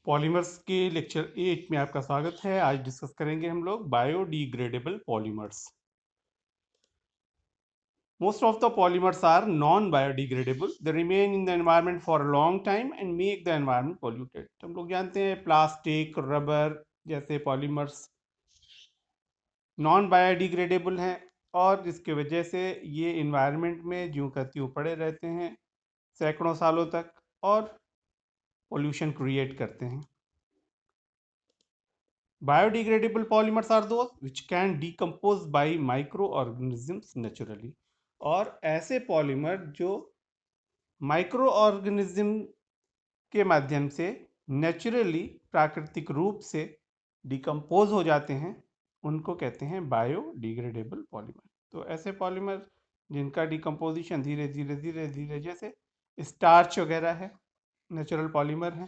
Polymers के lecture 8 में आपका स्वागत है। आज डिस्कस करेंगे हम लोग biodegradable polymers. Most of the polymers are non-biodegradable. They remain in the environment for a long time and make the environment polluted. हम लोग जानते हैं प्लास्टिक, रबर जैसे पॉलीमर्स नॉन बायोडिग्रेडेबल हैं और जिसके वजह से ये इन्वायरमेंट में ज्यों का त्यों पड़े रहते हैं सैकड़ों सालों तक और पोल्यूशन क्रिएट करते हैं। Biodegradable polymers are those which can decompose by microorganisms naturally. और ऐसे पॉलीमर जो माइक्रो ऑर्गेनिज्म के माध्यम से नेचुरली प्राकृतिक रूप से डिकम्पोज हो जाते हैं उनको कहते हैं बायोडिग्रेडेबल पॉलीमर। तो ऐसे पॉलीमर जिनका डिकम्पोजिशन धीरे धीरे धीरे धीरे जैसे स्टार्च वगैरह है नेचुरल पॉलीमर है,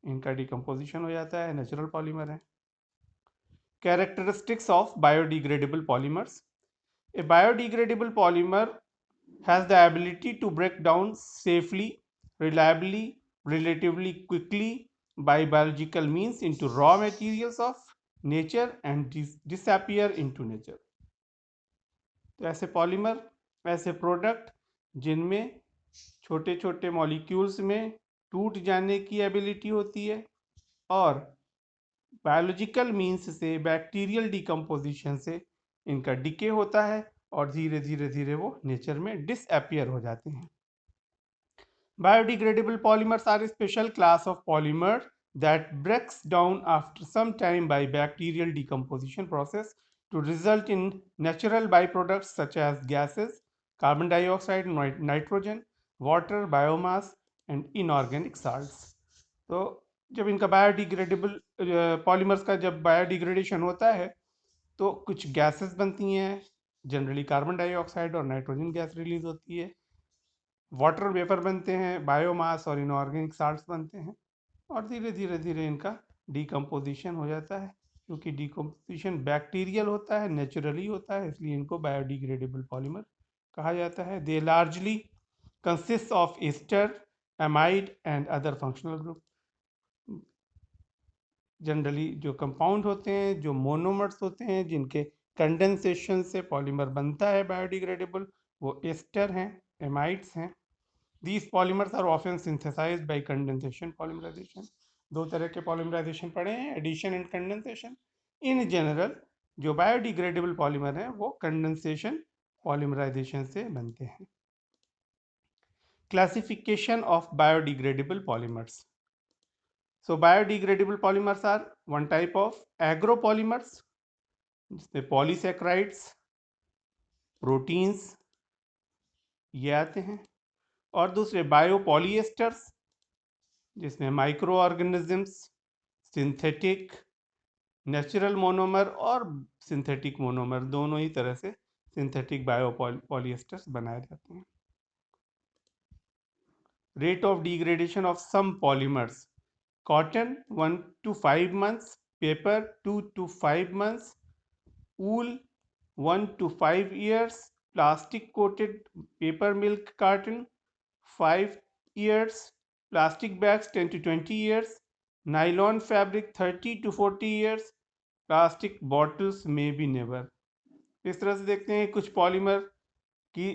इनका डिकम्पोजिशन हो जाता है, नेचुरल पॉलीमर है। Characteristics of biodegradable polymers. A biodegradable polymer has the ability to break down safely, reliably, relatively quickly by biological means into raw materials of nature and disappear into nature. तो ऐसे polymer, ऐसे product जिनमें छोटे छोटे molecules में टूट जाने की एबिलिटी होती है और बायोलॉजिकल मीन्स से बैक्टीरियल डिकम्पोजिशन से इनका डिके होता है और धीरे धीरे धीरे वो नेचर में डिसअपियर हो जाते हैं। Biodegradable polymers are a special class of polymer that breaks down after some time by bacterial decomposition process to result in natural byproducts such as gases, carbon dioxide, nitrogen, water, biomass and inorganic salts. तो जब इनका biodegradable polymers का जब biodegradation होता है तो कुछ gases बनती हैं, जनरली कार्बन डाइऑक्साइड और नाइट्रोजन गैस रिलीज होती है, वाटर वेपर बनते हैं, बायोमास और इनऑर्गेनिक साल्ट्स बनते हैं और धीरे धीरे धीरे इनका डिकम्पोजिशन हो जाता है। क्योंकि डिकम्पोजिशन बैक्टीरियल होता है, नेचुरली होता है, इसलिए इनको बायोडिग्रेडेबल पॉलीमर कहा जाता है। They largely consist of ester, amide and other functional group. Generally जो कंपाउंड होते हैं, जो मोनोमर्स होते हैं, जिनके कंडेंसेशन से पॉलीमर बनता है बायोडिग्रेडेबल, वो एस्टर हैं, एमाइड्स हैं। These polymers are often synthesized by condensation polymerization. दो तरह के पॉलीमराइजेशन पढ़े हैं, addition and condensation. In general जो बायोडिग्रेडेबल पॉलीमर हैं वो कंडेंसेशन पॉलीमराइजेशन से बनते हैं। Classification of biodegradable polymers. So biodegradable polymers are one type of agropolymers जिसमें पॉलीसेक्राइड्स, प्रोटीन्स ये आते हैं, और दूसरे बायोपॉलीएस्टर्स जिसमें micro organisms, synthetic, natural monomer और सिंथेटिक मोनोमर दोनों ही तरह से सिंथेटिक बायोपॉलीएस्टर्स बनाए जाते हैं। Rate of degradation of some polymers: cotton 1 to 5 months, paper 2 to 5 months, wool 1 to 5 years, plastic coated paper milk carton 5 years, plastic bags 10 to 20 years, nylon fabric 30 to 40 years, plastic bottles may be never. इस तरह से देखते हैं कुछ polymer की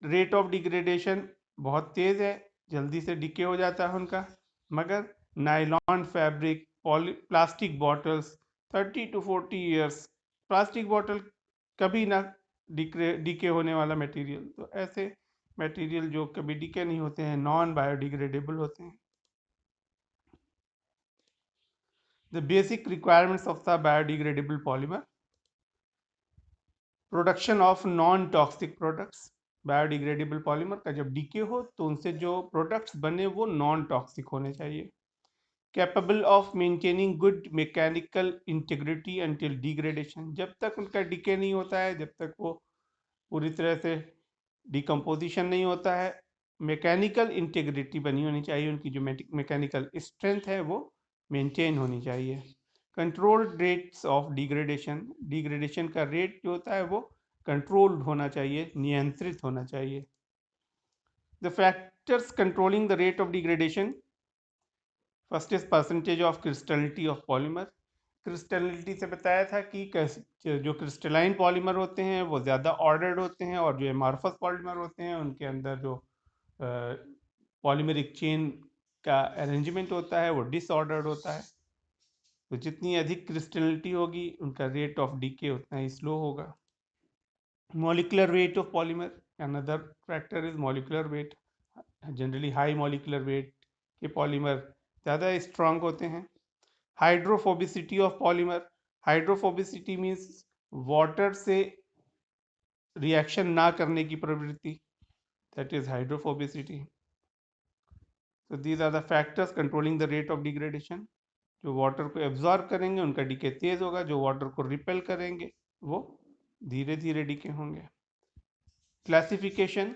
rate of degradation बहुत तेज़ है, जल्दी से डिके हो जाता है उनका, मगर nylon fabric, plastic bottles 30 to 40 years, plastic bottle कभी ना डिके होने वाला मटेरियल। तो ऐसे मटेरियल जो कभी डिके नहीं होते हैं, नॉन बायोडिग्रेडेबल होते हैं। The basic requirements of the biodegradable polymer: production of non toxic products. Biodegradable polymer का जब डीके हो तो उनसे जो प्रोडक्ट्स बने वो नॉन टॉक्सिक होने चाहिए। Capable of maintaining good mechanical integrity until degradation. जब तक उनका डीके नहीं होता है, जब तक वो पूरी तरह से डिकम्पोजिशन नहीं होता है, मैकेनिकल इंटीग्रिटी बनी होनी चाहिए, उनकी जो मैकेनिकल स्ट्रेंथ है वो मेंटेन होनी चाहिए। Controlled rates of degradation, degradation का रेट जो होता है वो कंट्रोल्ड होना चाहिए, नियंत्रित होना चाहिए। The factors controlling the rate of degradation: first is percentage of crystallinity of polymer. Crystallinity से बताया था कि जो क्रिस्टलाइन पॉलीमर होते हैं वो ज़्यादा ऑर्डर्ड होते हैं, और जो एमॉर्फस पॉलीमर होते हैं उनके अंदर जो पॉलीमरिक चेन का अरेंजमेंट होता है वो डिसऑर्डर्ड होता है। तो जितनी अधिक क्रिस्टलिटी होगी उनका रेट ऑफ डीके उतना ही स्लो होगा। Molecular weight of polymer, another factor is molecular weight. Generally high molecular weight के पॉलीमर ज़्यादा स्ट्रांग होते हैं। Hydrophobicity of polymer, hydrophobicity means water से रिएक्शन ना करने की प्रवृत्ति, that is hydrophobicity. So these are the factors controlling the rate of degradation। जो वाटर को एब्जॉर्ब करेंगे उनका डीके तेज होगा, जो वाटर को रिपेल करेंगे वो धीरे धीरे डीके होंगे। Classification,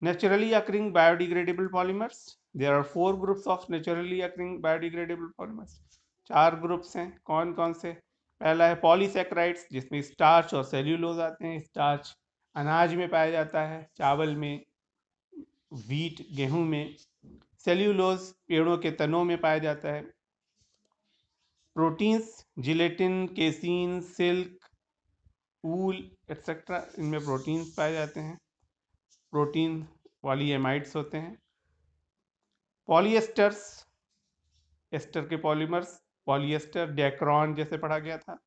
naturally occurring biodegradable polymers, there are 4 groups of naturally occurring biodegradable polymers। 4 groups हैं। कौन कौन से? पहला है पॉलीसेक्राइड्स, जिसमें स्टार्च और सेल्यूलोज आते हैं। स्टार्च अनाज में पाया जाता है, चावल में, व्हीट गेहूं में। सेल्यूलोज पेड़ों के तनों में पाया जाता है। प्रोटीन्स, जिलेटिन, केसिन, सिल्क, ऊल एक्सेट्रा, इनमें प्रोटीन्स पाए जाते हैं। प्रोटीन पॉलीएमाइड्स होते हैं। पॉलीएस्टर्स, एस्टर के पॉलीमर्स, पॉलीएस्टर डेक्रॉन जैसे पढ़ा गया था।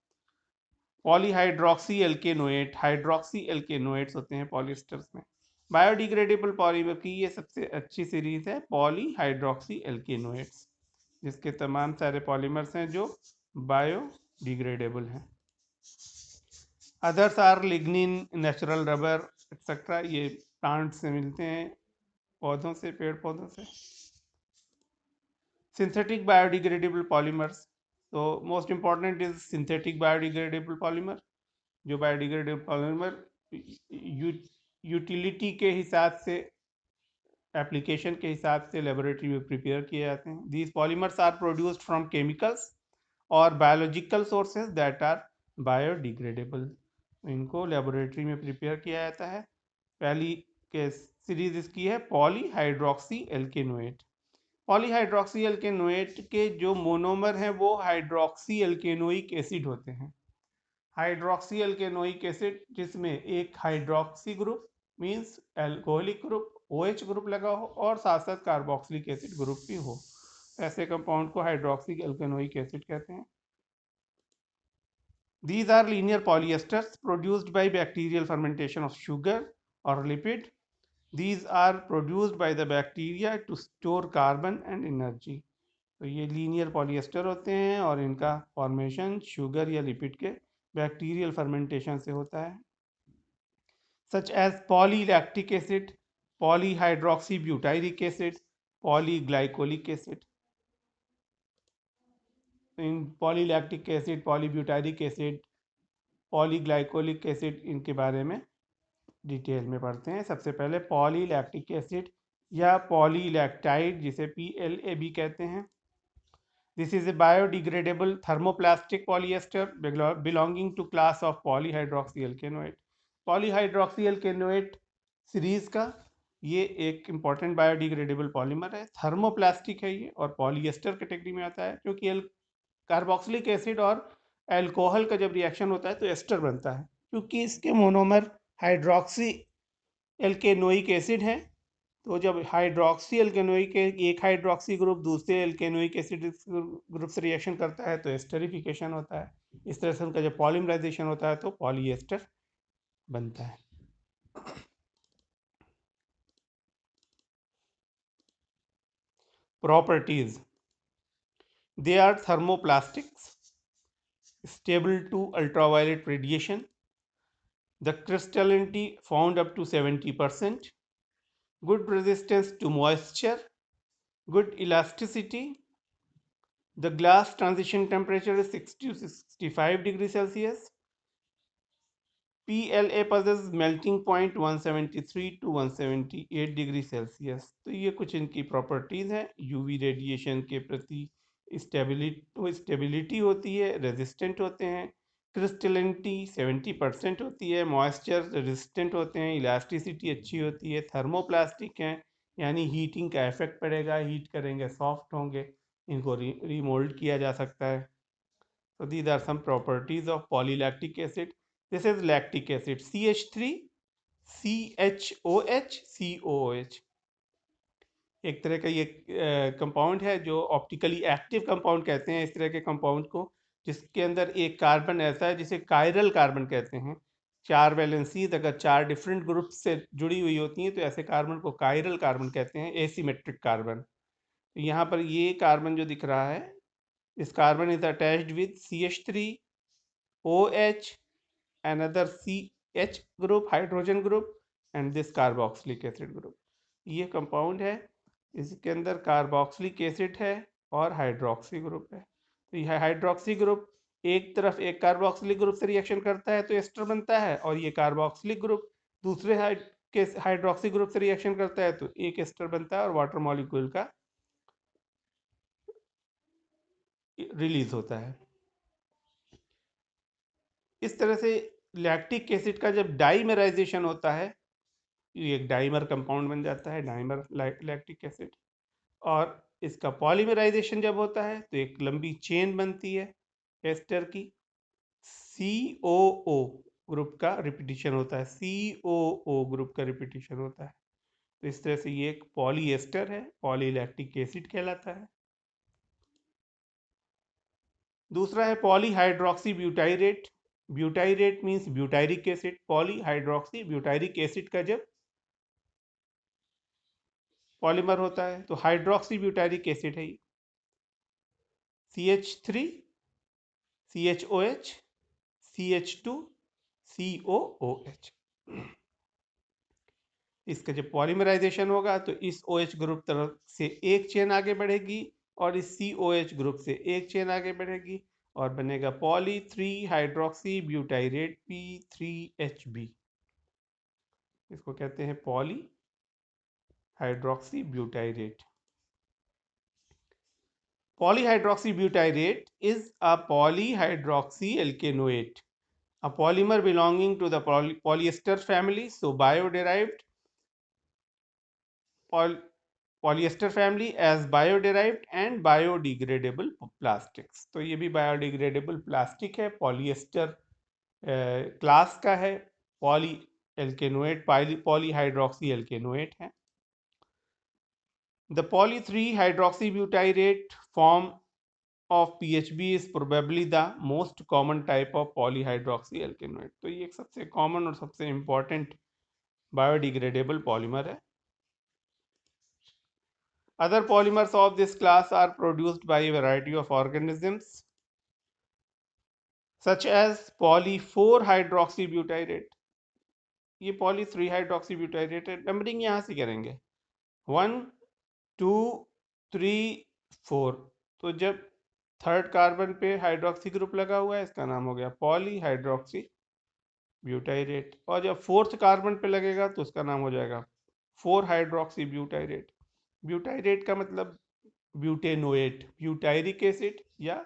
पॉलीहाइड्रोक्सी एल्केनोएट, हाइड्रोक्सी एल्केनोएट्स होते हैं पॉलीएस्टर्स में। बायोडिग्रेडेबल पॉलीमर की ये सबसे अच्छी सीरीज है पॉलीहाइड्रोक्सी एल्केनोएट्स, जिसके तमाम सारे पॉलीमर्स हैं जो बायोडिग्रेडेबल हैं। Others are lignin, natural rubber etcetera, ये प्लांट से मिलते हैं, पौधों से, पेड़ पौधों से। सिंथेटिक बायोडिग्रेडेबल पॉलीमर्स, तो most important is synthetic biodegradable polymer. जो बायोडिग्रेडेबल पॉलीमर यूटिलिटी के हिसाब से, एप्लीकेशन के हिसाब से लेबोरेटरी में प्रिपेयर किए जाते हैं। These polymers are produced from chemicals और biological sources that are biodegradable. इनको लेबोरेटरी में प्रिपेयर किया जाता है। पहली के सीरीज इसकी है पॉलीहाइड्रोक्सी एल्केनोएट। पॉलीहाइड्रोक्सी एल्केनोएट के जो मोनोमर हैं वो हाइड्रोक्सी एल्केनोइक एसिड होते हैं। हाइड्रोक्सी एल्केनोइक एसिड जिसमें एक hydroxy group means alcoholic group, OH group लगा हो, और साथ साथ कार्बोक्सिलिक एसिड ग्रुप भी हो, ऐसे कंपाउंड को हाइड्रोक्सी एल्केनोइक एसिड कहते हैं। These are linear polyesters produced by bacterial fermentation of sugar or lipid. These are produced by the bacteria to store carbon and energy। तो ये लीनियर पॉलीएस्टर होते हैं और इनका फॉर्मेशन शुगर या लिपिड के बैक्टीरियल फर्मेंटेशन से होता है। Such as polylactic acid, polyhydroxybutyric acid, polyglycolic acid. इन polylactic acid, polybutyric acid, polyglycolic acid, इनके बारे में डिटेल में पढ़ते हैं। सबसे पहले पॉलीलैक्टिक एसिड या पॉलीलैक्टाइड, जिसे PLA भी कहते हैं। This is a biodegradable thermoplastic polyester belonging to class of polyhydroxy alkanoate. Polyhydroxy alkanoate series का ये एक इंपॉर्टेंट बायोडिग्रेडेबल पॉलीमर है। थर्मोप्लास्टिक है ये और पॉलीएस्टर कैटेगरी में आता है, क्योंकि कार्बोक्सिलिक एसिड और अल्कोहल का जब रिएक्शन होता है तो एस्टर बनता है। क्योंकि इसके मोनोमर हाइड्रोक्सी एल्केनोइक एसिड है, तो जब हाइड्रोक्सी एल्केनोइक एक हाइड्रोक्सी ग्रुप दूसरे एल्केनोइक एसिड ग्रुप से रिएक्शन करता है तो एस्टरिफिकेशन होता है। इस तरह से उनका जब पॉलीमराइजेशन होता है तो पॉलीएस्टर बनता है। Properties, they are thermoplastics, stable to ultraviolet radiation, the crystallinity found up to 70%, good resistance to moisture, good elasticity, the glass transition temperature is 60 to 65 degrees Celsius, PLA possesses melting point 173 to 178 degree Celsius. तो ये कुछ इनकी properties हैं। UV radiation के प्रति stability होती है, resistant होते हैं, क्रिस्टलिनिटी 70% होती है, मॉइस्चर रेजिस्टेंट होते हैं, इलास्टिसिटी अच्छी होती है, थर्मोप्लास्टिक हैं, यानी हीटिंग का इफेक्ट पड़ेगा, हीट करेंगे सॉफ्ट होंगे, इनको रिमोल्ड किया जा सकता है। So these are some properties of polylactic acid. This is lactic acid, CH3 CHOH COOH। एक तरह का ये कंपाउंड है जो ऑप्टिकली एक्टिव कंपाउंड कहते हैं इस तरह के कंपाउंड को, जिसके अंदर एक कार्बन ऐसा है जिसे कायरल कार्बन कहते हैं। चार वैलेंसीज अगर चार डिफरेंट ग्रुप से जुड़ी हुई होती हैं तो ऐसे कार्बन को कायरल कार्बन कहते हैं, एसीमेट्रिक कार्बन। तो यहाँ पर ये कार्बन जो दिख रहा है, इस carbon is attached with CH3 OH, another CH group hydrogen group and this carboxylic acid group। ये कंपाउंड है, इसके अंदर कार्बोक्सिलिक एसिड है और हाइड्रोक्सी ग्रुप है। तो यह हाइड्रोक्सी ग्रुप एक तरफ एक कार्बोक्सिलिक ग्रुप से रिएक्शन करता है तो एस्टर बनता है, और ये कार्बोक्सिलिक ग्रुप दूसरे हाइड्रोक्सी ग्रुप से रिएक्शन करता है तो एक एस्टर बनता है और वाटर मॉलिक्यूल का रिलीज होता है। इस तरह से लैक्टिक एसिड का जब डाइमराइजेशन होता है, ये एक डाइमर कंपाउंड बन जाता है, डाइमर लैक्टिक एसिड। और इसका पॉलीमराइजेशन जब होता है तो एक लंबी चेन बनती है एस्टर की, COO ग्रुप का रिपीटिशन होता है, COO ग्रुप का रिपीटिशन होता है। तो इस तरह से ये एक पॉलीएस्टर है, पॉलीलैक्टिक एसिड कहलाता है। दूसरा है polyhydroxy butyrate. Butyrate means butyric acid, polyhydroxy butyric acid का जब पॉलीमर होता है तो हाइड्रोक्सी ब्यूटाइरिक एसिड है, CH3 CHOH CH2 COOH। इसका जब पॉलीमराइजेशन होगा तो इस OH ग्रुप तरफ से एक चेन आगे बढ़ेगी और इस COH ग्रुप से एक चेन आगे बढ़ेगी और बनेगा पॉली 3 हाइड्रोक्सी ब्यूटाइरेट P3HB। इसको कहते हैं poly hydroxy butyrate. Polyhydroxybutyrate is a polyhydroxy alkanoate, a polymer belonging to the polyester family. So bioderived polyester family as bioderived and biodegradable plastics। तो ये भी biodegradable plastic है, polyester क्लास का है, poly alkanoate polyhydroxy alkanoate है। The poly 3 hydroxybutyrate form of PHB is probably the most common type of polyhydroxy alkanoate। तो ये एक सबसे कॉमन और सबसे इम्पॉर्टेंट बायोडिग्रेडेबल पॉलीमर है। Other polymers of this class are produced by a variety of organisms such as poly 4 hydroxybutyrate। ये poly 3 hydroxybutyrate है, numbering यहाँ से करेंगे 1 2 3 4। तो जब थर्ड कार्बन पे हाइड्रोक्सी ग्रुप लगा हुआ है इसका नाम हो गया पॉली हाइड्रोक्सी ब्यूटाइरेट, और जब फोर्थ कार्बन पे लगेगा तो उसका नाम हो जाएगा 4 हाइड्रोक्सी ब्यूटाइरेट। ब्यूटाइरेट का मतलब ब्यूटेनोएट, ब्यूटाइरिक एसिड या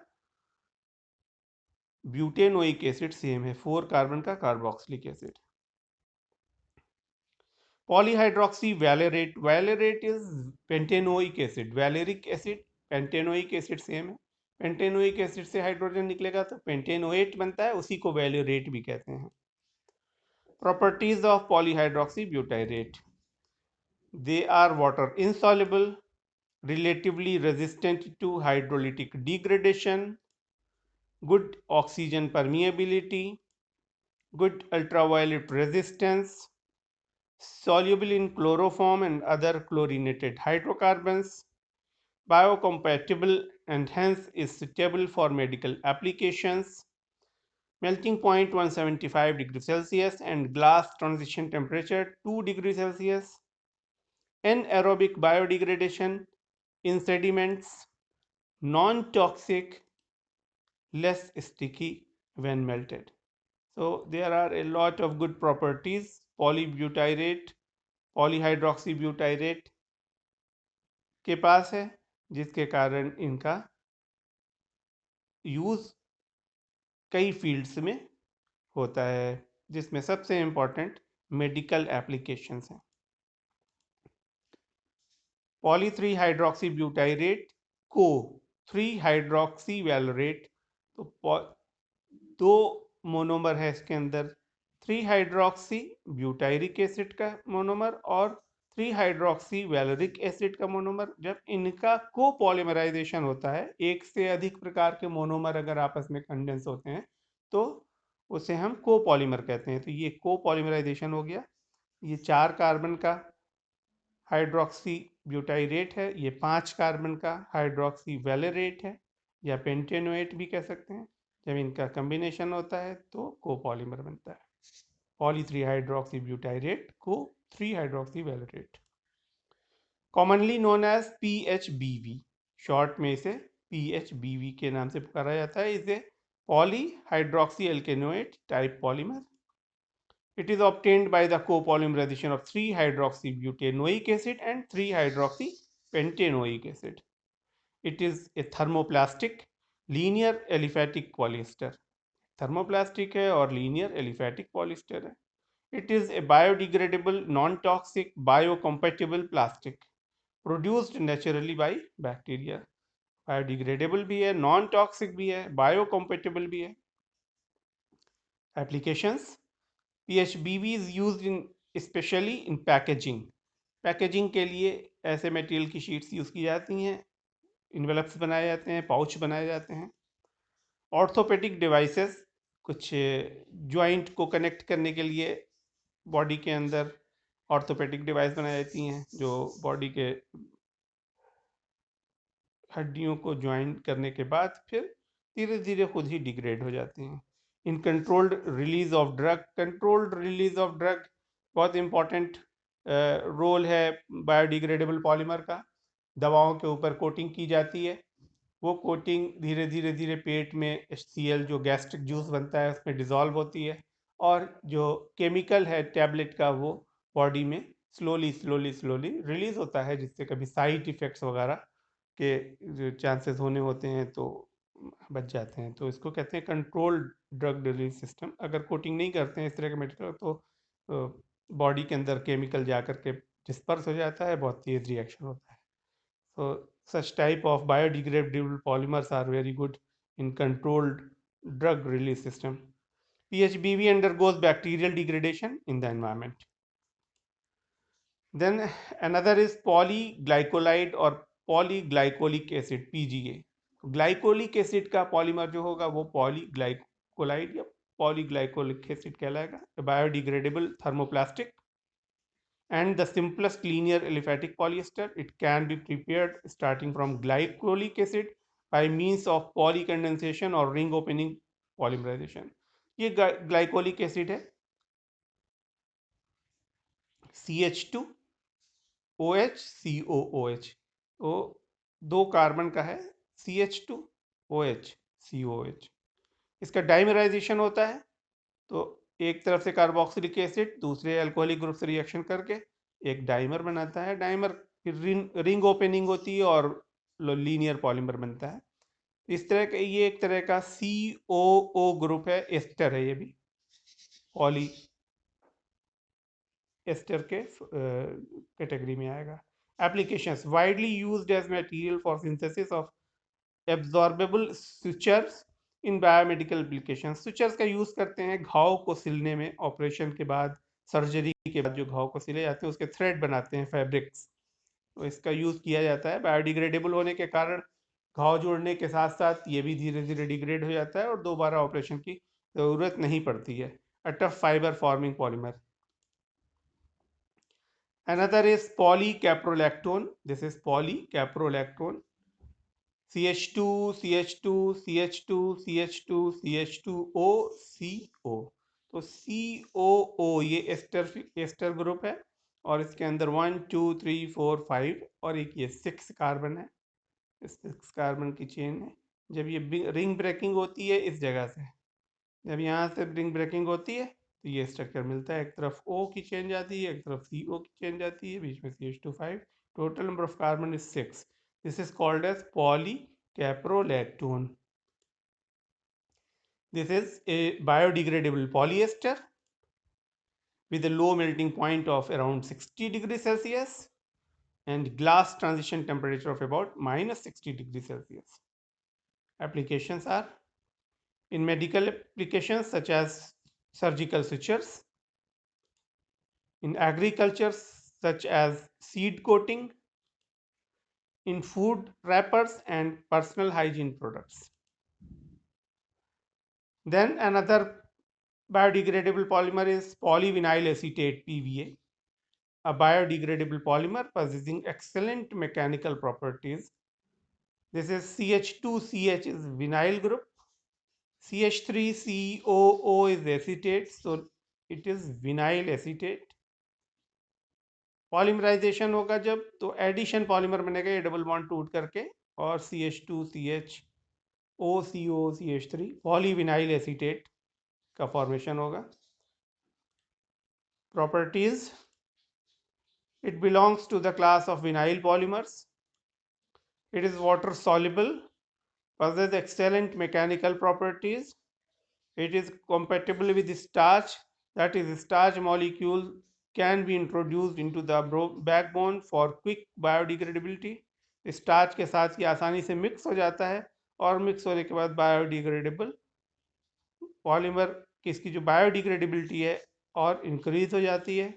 ब्यूटेनोइक एसिड सेम है, 4 कार्बन का carboxylic acid. Polyhydroxy valerate, valerate is pentanoic acid, valeric acid pentanoic acid same है, पेंटेनोइक एसिड से हाइड्रोजन निकलेगा तो पेंटेनोएट बनता है, उसी को वैलेरेट भी कहते हैं। Properties of polyhydroxy butyrate, they are water insoluble, relatively resistant to hydrolytic degradation, good oxygen permeability, good ultraviolet resistance, soluble in chloroform and other chlorinated hydrocarbons, biocompatible and hence is suitable for medical applications, melting point 175 degrees Celsius and glass transition temperature 2 degrees Celsius, anaerobic biodegradation in sediments, non-toxic, less sticky when melted। So there are a lot of good properties polybutyrate polyhydroxybutyrate के पास है, जिसके कारण इनका use कई fields में होता है, जिसमें सबसे इम्पोर्टेंट मेडिकल एप्लीकेशंस हैं। पॉली 3 हाइड्रोक्सी ब्यूटाइरेट को 3 हाइड्रोक्सी वैलोरेट। तो दो मोनोमर है इसके अंदर, 3 हाइड्रोक्सी ब्यूटाइरिक एसिड का मोनोमर और 3 हाइड्रोक्सी वैलोरिक एसिड का मोनोमर। जब इनका कोपॉलीमराइजेशन होता है, एक से अधिक प्रकार के मोनोमर अगर आपस में कंडेंस होते हैं तो उसे हम कोपॉलीमर कहते हैं। तो ये कोपॉलीमराइजेशन हो गया। ये 4 कार्बन का हाइड्रोक्सी ब्यूटाइरेट है, ये 5 कार्बन का हाइड्रोक्सी वैलेरेट है या पेंटेनोएट भी कह सकते हैं। जब इनका कम्बिनेशन होता है तो कोपॉलीमर बनता है, पॉली 3 हाइड्रोक्सी ब्यूटाइरेट को 3 hydroxy valerate, commonly known as PHBV। Short में इसे PHBV के नाम से पुकारा जाता है। इसे poly hydroxy alkanoate type polymer. It is obtained by the copolymerization of 3-hydroxybutanoic acid and 3-hydroxypentanoic acid. It is a thermoplastic linear aliphatic polyester. Thermoplastic है और लीनियर एलिफैटिक पॉलिस्टर है। It is a biodegradable non toxic biocompatible plastic produced naturally by bacteria. Biodegradable भी है, non toxic भी है, biocompatible भी है। Applications: PHBV is used in especially in packaging। Packaging के लिए ऐसे मटेरियल की शीट्स यूज़ की जाती हैं, इन्वेलप्स बनाए जाते हैं, पाउच बनाए जाते हैं। ऑर्थोपेडिक डिवाइसेस, कुछ जॉइंट को कनेक्ट करने के लिए बॉडी के अंदर ऑर्थोपेडिक डिवाइस बनाई जाती हैं जो बॉडी के हड्डियों को ज्वाइन करने के बाद फिर धीरे धीरे खुद ही डिग्रेड हो जाती हैं। In controlled release of drug, controlled release of drug बहुत इंपॉर्टेंट रोल है बायोडिग्रेडेबल पॉलीमर का। दवाओं के ऊपर कोटिंग की जाती है, वो कोटिंग धीरे धीरे धीरे पेट में HCl जो गैस्ट्रिक जूस बनता है उसमें डिज़ोल्व होती है, और जो केमिकल है टैबलेट का वो बॉडी में स्लोली स्लोली स्लोली रिलीज होता है, जिससे कभी साइड इफ़ेक्ट्स वगैरह के जो चांसेस होने होते हैं तो बच जाते हैं। तो इसको कहते हैं कंट्रोल्ड ड्रग रिलीज सिस्टम। अगर कोटिंग नहीं करते हैं इस तरह के मटेरियल तो बॉडी के अंदर केमिकल जा कर के डिस्पर्स हो जाता है, बहुत तेज रिएक्शन होता है। So such type of biodegradable polymers are very good in controlled drug release system. PHBV undergoes bacterial degradation in the environment. Then another is polyglycolide or polyglycolic acid PGA. Glycolic acid का polymer जो होगा वो पॉलीग्लाइकोलाइड या पॉलीग्लाइकोलिक acid कहलाएगा। Biodegradable thermoplastic and the simplest linear aliphatic polyester. It can be prepared starting from glycolic acid by means of polycondensation or ring opening polymerization. ये glycolic acid है, CH2OH तो दो कार्बन का है, CH2OH। इसका डाइमराइजेशन होता है तो एक तरफ से कार्बोक्सिलिक एसिड दूसरे अल्कोहलिक ग्रुप से रिएक्शन करके एक डाइमर बनाता है। डाइमर फिर रिंग ओपनिंग होती है और लीनियर पॉलीमर बनता है। इस तरह का ये एक तरह का COO ग्रुप है, एस्टर है, ये भी पॉली एस्टर के कैटेगरी में आएगा। Applications: widely used as material for synthesis of absorbable sutures in biomedical application. Sutures का यूज़ करते हैं घाव को सिलने में, ऑपरेशन के बाद, सर्जरी के बाद जो घाव को सिले जाते हैं उसके थ्रेड बनाते हैं, फैब्रिक्स, तो इसका यूज़ किया जाता है। बायोडिग्रेडेबल होने के कारण घाव जोड़ने के साथ साथ ये भी धीरे धीरे डिग्रेड हो जाता है और दोबारा ऑपरेशन की ज़रूरत नहीं पड़ती है। A tough fibre forming polymer. Another is polycaprolactone. This is polycaprolactone. CH2 CH2 CH2 CH2 CH2O CO। तो COO ये एस्टर ग्रुप है और इसके अंदर 1 2 3 4 5 और एक ये 6 कार्बन है, 6 कार्बन की चेन है। जब ये रिंग ब्रेकिंग होती है इस जगह से, जब यहाँ से रिंग ब्रेकिंग होती है तो ये स्ट्रक्चर मिलता है, एक तरफ O की चेन जाती है, एक तरफ CO की चेन जाती है, बीच में CH2 5। Total number of carbon is 6। This is called as polycaprolactone. This is a biodegradable polyester with a low melting point of around 60 degrees Celsius and glass transition temperature of about minus 60 degrees Celsius. Applications are in medical applications such as surgical sutures, in agriculture such as seed coating, in food wrappers and personal hygiene products. Then another biodegradable polymer is polyvinyl acetate PVA, a biodegradable polymer possessing excellent mechanical properties. This is CH2CH is vinyl group, CH3COO is acetate, so it is vinyl acetate. Polymerization होगा जब तो addition polymer बनेगा, ये double bond टूट करके, और CH2CH OCO CH3 polyvinyl acetate का formation होगा. Properties, it belongs to the class of vinyl polymers. It is water soluble, possesses excellent mechanical properties. It is compatible with starch, that is starch molecule can be introduced into the backbone for quick biodegradability. Starch के साथ ये आसानी से mix हो जाता है और mix होने के बाद बायोडिग्रेडेबल पॉलीमर की इसकी जो बायोडिग्रेडेबिलिटी है और इंक्रीज हो जाती है.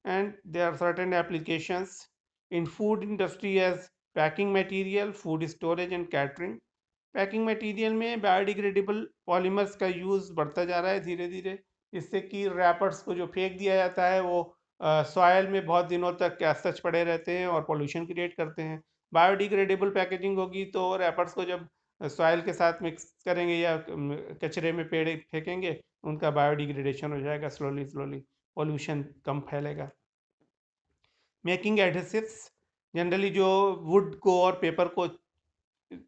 And there are certain applications in food industry as packing material, food storage and catering. Packing material में बायोडिग्रेडेबल पॉलीमर्स का यूज़ बढ़ता जा रहा है धीरे धीरे, इससे कि रैपर्स को जो फेंक दिया जाता है वो सॉयल में बहुत दिनों तक क्या सच पड़े रहते हैं और पोल्यूशन क्रिएट करते हैं. बायोडिग्रेडेबल पैकेजिंग होगी तो रैपर्स को जब सॉयल के साथ मिक्स करेंगे या कचरे में पेड़ फेंकेंगे, उनका बायोडिग्रेडेशन हो जाएगा स्लोली स्लोली, पोल्यूशन कम फैलेगा. मेकिंग एडहेसिव्स, जनरली जो वुड को और पेपर को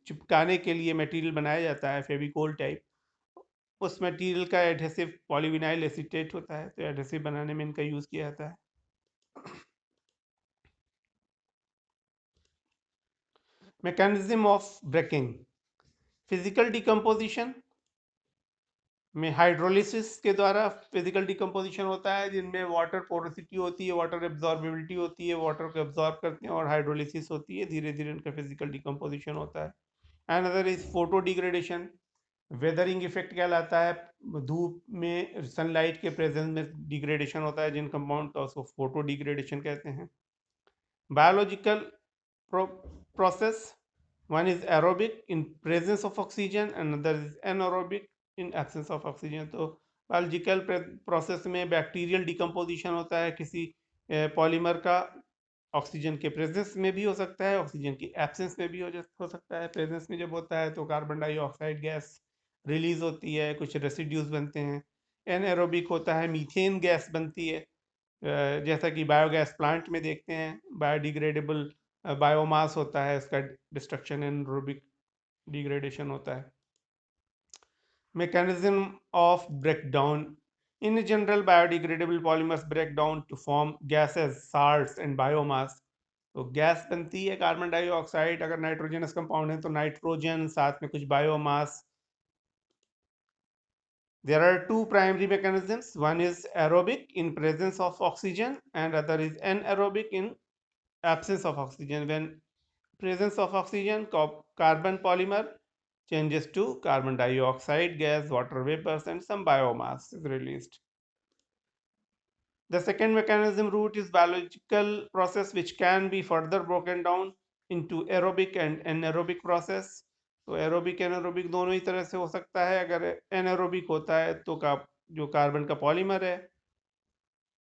चिपकाने के लिए मटेरियल बनाया जाता है फेविकोल टाइप, उस मटेरियल का एडहेसिव पॉलीविनाइल एसीटेट होता है, तो एडहेसिव बनाने में इनका यूज़ किया जाता है. Mechanism of breaking, physical decomposition में हाइड्रोलिसिस के द्वारा फिजिकल डिकम्पोजिशन होता है, जिनमें वाटर पोरोसिटी होती है, वाटर एब्जॉर्बिलिटी होती है, वाटर को एब्जॉर्ब करते हैं, और हाइड्रोलिसिस होती है, धीरे धीरे इनका फिजिकल डिकम्पोजिशन होता है. Another is photo degradation, weathering effect कहलाता है, धूप में सनलाइट के प्रेजेंस में डिग्रेडेशन होता है जिन कंपाउंड का, उसको फोटो डिग्रेडेशन कहते हैं. Biological process, one is aerobic in presence of oxygen, another is anaerobic in absence of oxygen. तो बायोलॉजिकल प्रोसेस में बैक्टीरियल डिकम्पोजिशन होता है किसी पॉलीमर का, ऑक्सीजन के प्रेजेंस में भी हो सकता है, ऑक्सीजन की एब्सेंस में भी हो सकता है. प्रेजेंस में जब होता है तो कार्बन डाइऑक्साइड गैस रिलीज होती है, कुछ रेसिड्यूज बनते हैं. एनएरोबिक होता है, मीथेन गैस बनती है, जैसा कि बायोगैस प्लांट में देखते हैं. बायोडिग्रेडेबल बायोमास होता है, उसका डिस्ट्रक्शन एनएरोबिक डिग्रेडेशन होता है. mechanism of breakdown, in general biodegradable polymers break down to form gases, salts and biomass. तो गैस बनती है कार्बन डाइऑक्साइड, अगर नाइट्रोजनस कंपाउंड है तो नाइट्रोजन, साथ में कुछ biomass. There are two primary mechanisms, one is aerobic in presence of oxygen and other is anaerobic in absence of oxygen. When presence of oxygen, carbon polymer changes to carbon dioxide gas, water vapors and some biomass is released. The second mechanism route is biological process which can be further broken down into aerobic and anaerobic process. तो aerobic anaerobic दोनों ही तरह से हो सकता है. अगर anaerobic होता है तो जो कार्बन का पॉलीमर है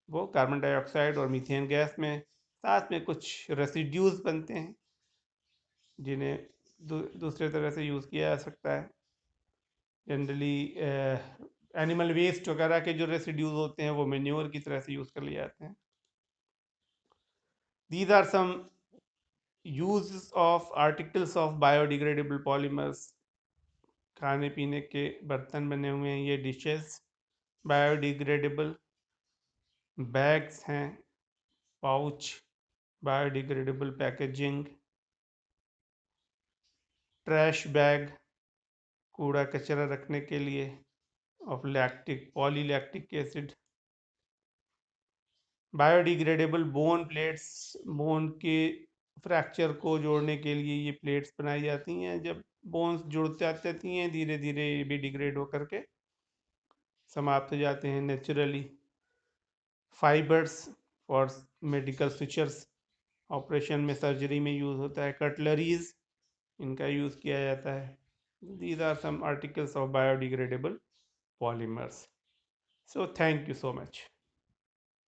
वो कार्बन डाइऑक्साइड और मीथेन गैस में साथ में कुछ रेसिड्यूज बनते हैं जिन्हें दूसरे तरह से यूज़ किया जा सकता है. जनरली एनिमल वेस्ट वगैरह के जो रेसिड्यूज होते हैं वो मेन्योर की तरह से यूज़ कर लिए जाते हैं. These are some uses of articles of biodegradable polymers. खाने पीने के बर्तन बने हुए हैं, ये डिशेस बायोडिग्रेडेबल, बैग्स हैं, pouch biodegradable packaging, trash bag कूड़ा कचरा रखने के लिए, of lactic polylactic acid, biodegradable bone plates, bone के फ्रैक्चर को जोड़ने के लिए ये प्लेट्स बनाई जाती हैं। जब बोन्स जुड़ते जाती हैं धीरे धीरे ये भी डिग्रेड होकर के समाप्त हो जाते हैं naturally. Fibres for medical sutures, operation में सर्जरी में यूज़ होता है। कटलरीज, इनका यूज़ किया जाता है। These are some articles of biodegradable polymers. So thank you so much.